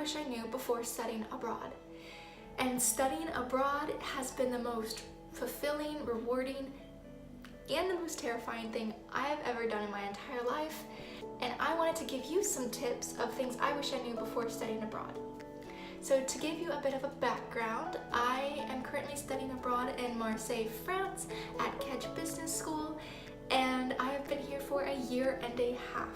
wish I knew before studying abroad. And studying abroad has been the most fulfilling, rewarding, and the most terrifying thing I have ever done in my entire life. And I wanted to give you some tips of things I wish I knew before studying abroad. So to give you a bit of a background, I am currently studying abroad in Marseille, France at Kaitlyn Business School, and I have been here for a year and a half.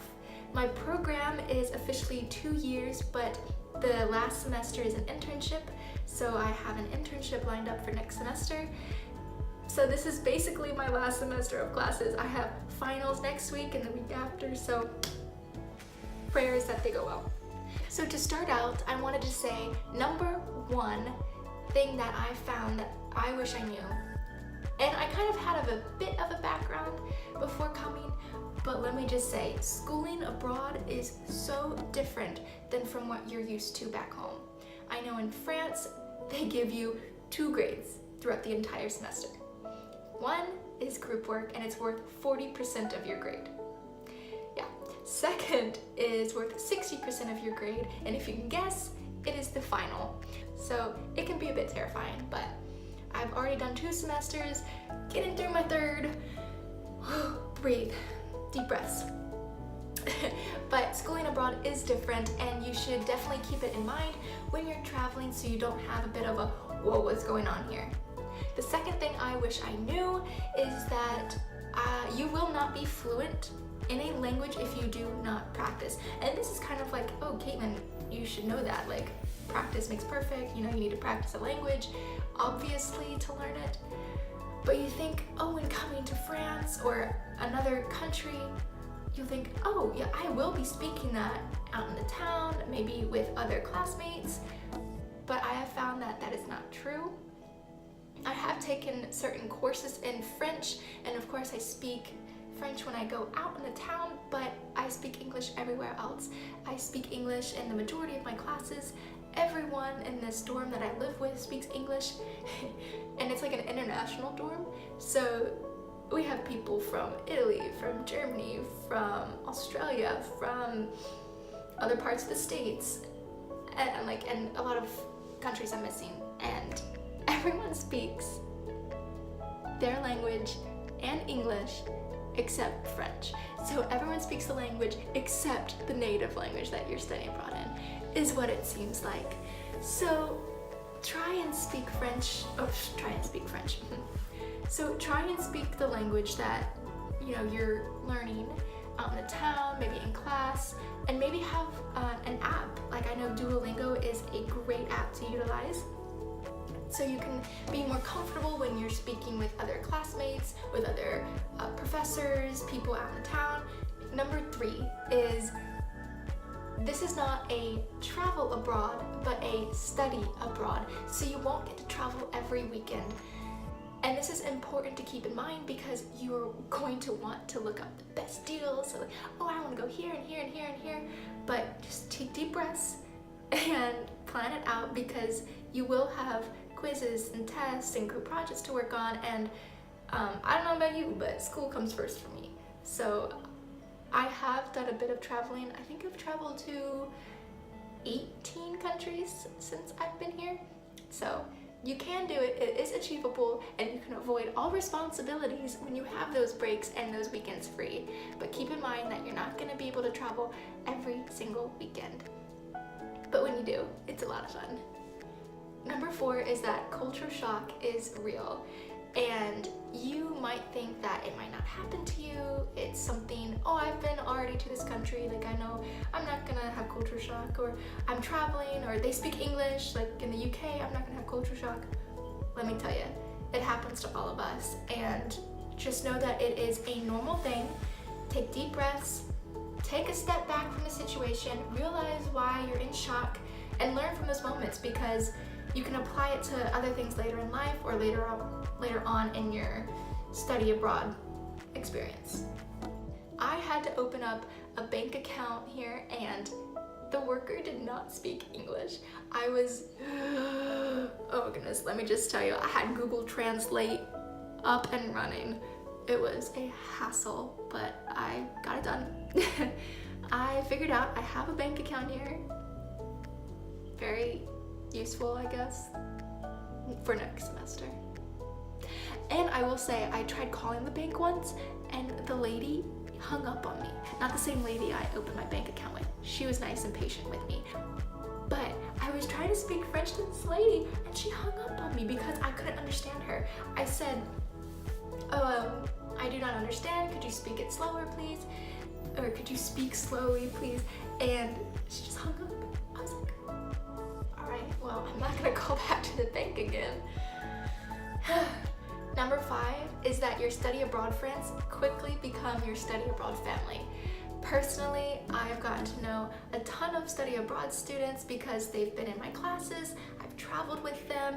My program is officially 2 years, but the last semester is an internship, so I have an internship lined up for next semester. So this is basically my last semester of classes. I have finals next week and the week after, so prayers that they go well. So to start out, I wanted to say, number one thing that I found that I wish I knew, and I kind of had a bit of a background before coming, but let me just say, schooling abroad is so different than from what you're used to back home. I know in France, they give you 2 grades throughout the entire semester. One is group work, and it's worth 40% of your grade. Yeah. Second is worth 60% of your grade, and if you can guess, it is the final. So it can be a bit terrifying, but I've already done 2 semesters, getting through my 3rd. Breathe, deep breaths. But schooling abroad is different, and you should definitely keep it in mind when you're traveling so you don't have a bit of a, whoa, what's going on here? The second thing I wish I knew is that you will not be fluent in a language if you do not practice. And this is kind of like, oh, Kaitlyn, you should know that. Like, practice makes perfect. You know, you need to practice a language, obviously, to learn it. But you think, oh, when coming to France or another country, you think, oh, yeah, I will be speaking that out in the town, maybe with other classmates. But I have found that that is not true. I have taken certain courses in French, and of course I speak French when I go out in the town, but I speak English everywhere else. I speak English in the majority of my classes. Everyone in this dorm that I live with speaks English, and it's like an international dorm. So we have people from Italy, from Germany, from Australia, from other parts of the States, and a lot of countries I'm missing, and everyone speaks their language and English except French. So everyone speaks the language except the native language that you're studying abroad in, is what it seems like. So try and speak French. So try and speak the language that you're learning out in the town, maybe in class, and maybe have an app. Like, I know Duolingo is a great app to utilize, so you can be more comfortable when you're speaking with other classmates, with other professors, people out in the town. Number 3 is, this is not a travel abroad, but a study abroad. So you won't get to travel every weekend. And this is important to keep in mind because you're going to want to look up the best deals. So like, oh, I want to go here and here and here and here. But just take deep breaths and plan it out, because you will have quizzes and tests and group projects to work on. And I don't know about you, but school comes first for me. So I have done a bit of traveling. I think I've traveled to 18 countries since I've been here. So you can do it, it is achievable, and you can avoid all responsibilities when you have those breaks and those weekends free. But keep in mind that you're not going to be able to travel every single weekend. But when you do, it's a lot of fun. Number 4 is that culture shock is real. And you might think that it might not happen to you. It's something, oh, I've been already to this country, like I know I'm not gonna have culture shock, or I'm traveling, or they speak English, like in the UK, I'm not gonna have culture shock. Let me tell you, it happens to all of us, and just know that it is a normal thing. Take deep breaths, take a step back from the situation, realize why you're in shock, and learn from those moments, because you can apply it to other things later in life or later on in your study abroad experience. I had to open up a bank account here, and the worker did not speak English. I was, oh goodness, let me just tell you, I had Google Translate up and running. It was a hassle, but I got it done. I figured out I have a bank account here. very useful, I guess, for next semester. And I will say, I tried calling the bank once, and the lady hung up on me. Not the same lady I opened my bank account with. She was nice and patient with me. But I was trying to speak French to this lady, and she hung up on me because I couldn't understand her. I said, I do not understand. Could you speak it slower, please? Or could you speak slowly, please? And she just hung up. I was like, all right, well, I'm not gonna call back to the bank again. Number 5 is that your study abroad friends quickly become your study abroad family. Personally, I've gotten to know a ton of study abroad students because they've been in my classes, I've traveled with them,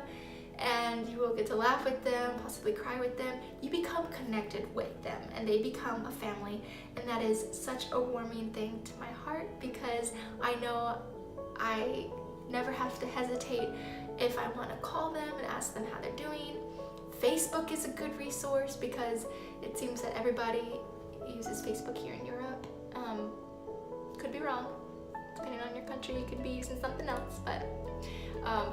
and you will get to laugh with them, possibly cry with them. You become connected with them and they become a family, and that is such a warming thing to my heart because I know I never have to hesitate if I want to call them and ask them how they're doing. Facebook is a good resource because it seems that everybody uses Facebook here in Europe. Could be wrong. Depending on your country, you could be using something else, but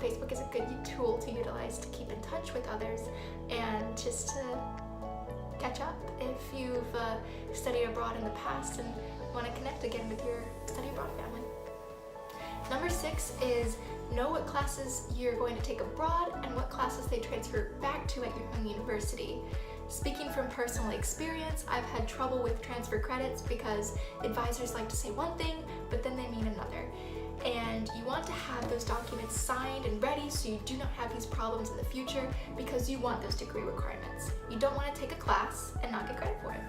Facebook is a good tool to utilize to keep in touch with others and just to catch up if you've studied abroad in the past and want to connect again with your study abroad family. Number 6 is know what classes you're going to take abroad and what classes they transfer back to at your home university. Speaking from personal experience, I've had trouble with transfer credits because advisors like to say one thing, but then they mean another. And you want to have those documents signed and ready so you do not have these problems in the future because you want those degree requirements. You don't want to take a class and not get credit for it.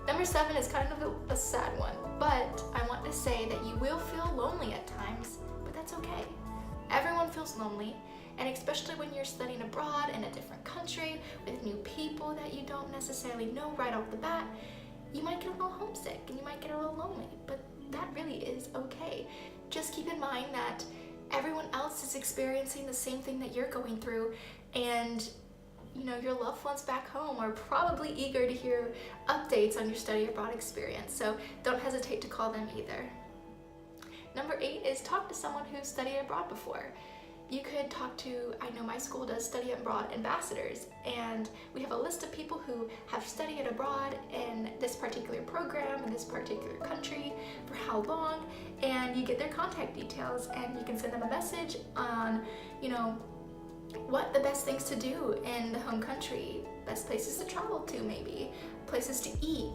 Number 7 is kind of a sad one, but I want to say that you will feel lonely at times, but that's okay. Everyone feels lonely, and especially when you're studying abroad in a different country with new people that you don't necessarily know right off the bat, you might get a little homesick and you might get a little lonely, but that really is okay. Just keep in mind that everyone else is experiencing the same thing that you're going through, and your loved ones back home are probably eager to hear updates on your study abroad experience, so don't hesitate to call them either. Number 8 is talk to someone who's studied abroad before. You could talk to, I know my school does study abroad ambassadors, and we have a list of people who have studied abroad in this particular program in this particular country for how long, and you get their contact details and you can send them a message on, what the best things to do in the home country, best places to travel to maybe, places to eat.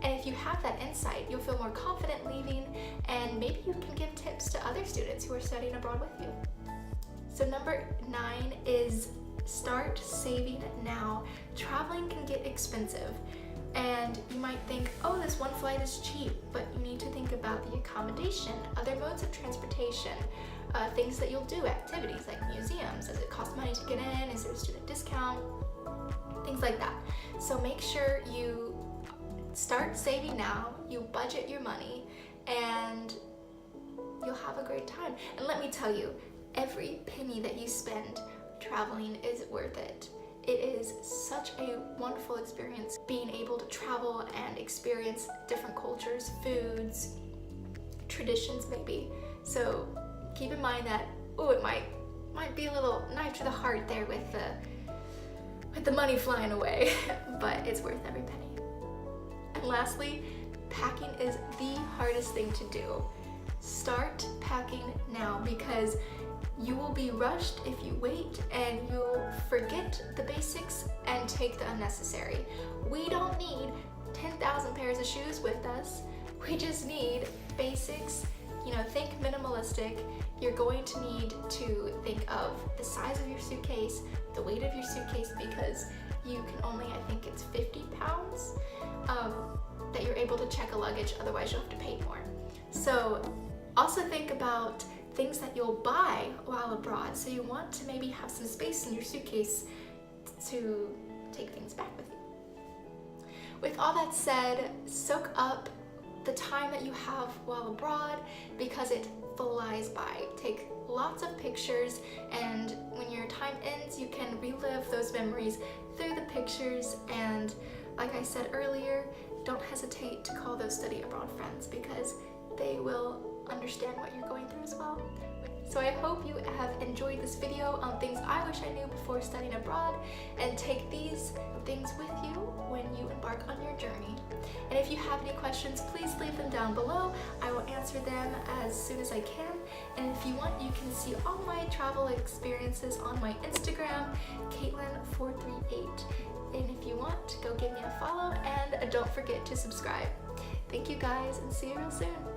And if you have that insight, you'll feel more confident leaving, and maybe you can give tips to other students who are studying abroad with you. So number 9 is start saving now. Traveling can get expensive, and you might think, oh, this one flight is cheap, but you need to think about the accommodation, other modes of transportation, things that you'll do, activities like museums. Does it cost money to get in? Is there a student discount? Things like that. So make sure you start saving now, you budget your money, and you'll have a great time. And let me tell you, every penny that you spend traveling is worth it. It is such a wonderful experience being able to travel and experience different cultures, foods, traditions maybe. So keep in mind that, it might be a little knife to the heart there with the money flying away, but it's worth every penny. And lastly, packing is the hardest thing to do. Start packing now because you will be rushed if you wait, and you'll forget the basics and take the unnecessary. We don't need 10,000 pairs of shoes with us. We just need basics. Think minimalistic. You're going to need to think of the size of your suitcase, the weight of your suitcase, because you can only, I think it's 50 pounds that you're able to check a luggage, otherwise you'll have to pay more. So also think about things that you'll buy while abroad. So you want to maybe have some space in your suitcase to take things back with you. With all that said, soak up the time that you have while abroad because it flies by. Take lots of pictures, and when your time ends, you can relive those memories through the pictures. And like I said earlier, don't hesitate to call those study abroad friends because they will understand what you're going through as well. So I hope you have enjoyed this video on things I wish I knew before studying abroad, and take these things with you when you embark on your journey. And if you have any questions, please leave them down below. I will answer them as soon as I can. And if you want, you can see all my travel experiences on my Instagram, Kaitlyn438. And if you want, go give me a follow, and don't forget to subscribe. Thank you guys, and see you real soon.